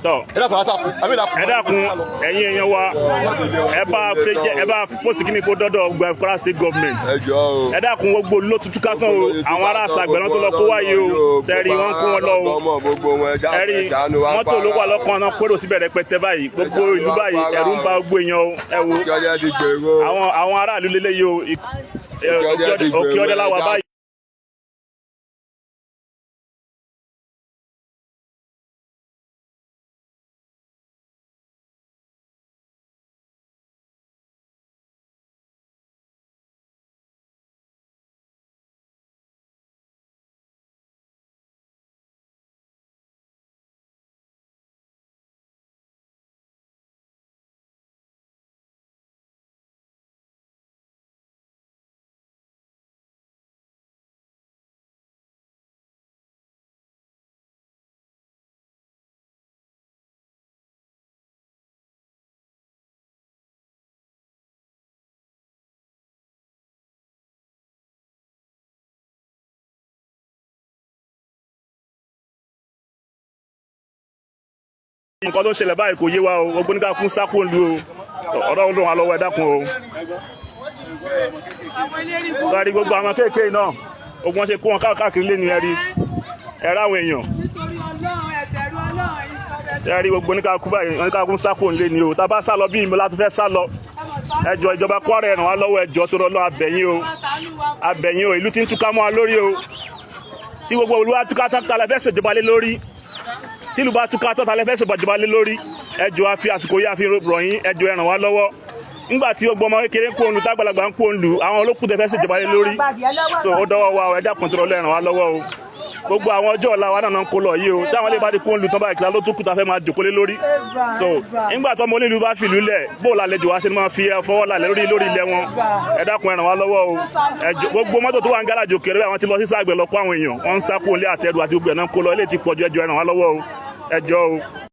tọ́ ẹ dákun ẹ̀yin èèyàn wa ẹ bá pósì kí ni kó dọ́dọ̀ gba Kwara State government ẹ dákun gbogbo ló tutù ká tán o àwọn ará àṣàgbẹ̀rán tó lọ kó wáyé o tẹ́rì wọ́n kó wọn lọ o ẹ̀rí mọ́tò ló wà lọ́kàn náà kóró síbẹ̀ rẹpẹtẹ báyìí gbogbo ìlú báyìí ẹ̀rù ń ba gbogbo èèyàn o ẹ wo àwọn aráàlú lélẹ́yìí o òkè ọdẹ láwà báyìí. nǹkan tó ṣẹlẹ̀ báyìí kò yé wa o gbogbo nígbà kún sápò ń lu o ọ̀rọ̀ olóhùn alọ́wọ́ ẹ dákun o. sọ́ọ́rí gbogbo àwọn kéèké náà ogun wọn ṣe kó wọn káàkiri lé ní ẹ̀rí ẹ̀rọ àwọn èèyàn ẹ̀rí gbogbo nígbà báyìí nígbà kún sápò ń lé ní o tá a bá sá lọ bí ìmọ̀ láti fẹ́ sá lọ ẹjọ́ ìjọba Kwara ràn wá lọ́wọ́ ẹjọ́ tó lọ́ abẹ̀yìn o ìlú ti ń túká mọ́ wa lórí o tí gbogbo olúwa túká tán talẹ̀ fẹ́ ṣèjọba lé lórí tí ìlú bá túká tọ́ta lẹ́fẹ́ ṣèjọba lé lórí ẹjọ́ àfi àsìkò yá fi ròyìn ẹjọ́ ẹ ràn wá lọ́wọ́ nígbà tí gbogbo ọmọ kékeré ń kó òǹlù tágbàlagbà ń kó òǹlù àwọn olókùn tẹ́fẹ́ ṣèjọba lé lórí so ó dọ́wọ́ wa ẹja kan tó lọ ràn wá lọ́wọ́ o gbogbo àwọn ọjọ́ ọ̀la wa náà ń kó lọ yìí o táwọn lè bá di kó òǹlù tán báyìí kí ló tó kú ta fẹ́ máa jòkó lé lórí so nígbà tó ọmọ onílù bá fìlú lẹ̀ bó làlejò wa ṣe máa fi fọwọ́ lálẹ́ lórí ilẹ̀ wọn ẹ dákun ẹ ràn wá lọ́wọ́ o gbogbo mọ́tò tó wà ń gáràjò kéré àwọn ti lọ sí Sàgbẹ̀ lọ kó àwọn èèyàn wọ́n ń sá kó lé àtẹrù àti gbogbo ẹ̀ náà kó lọ ilé ti pọ̀jù ẹjọ́ ẹ ràn wá lọ́wọ́ o ẹjọ́ o.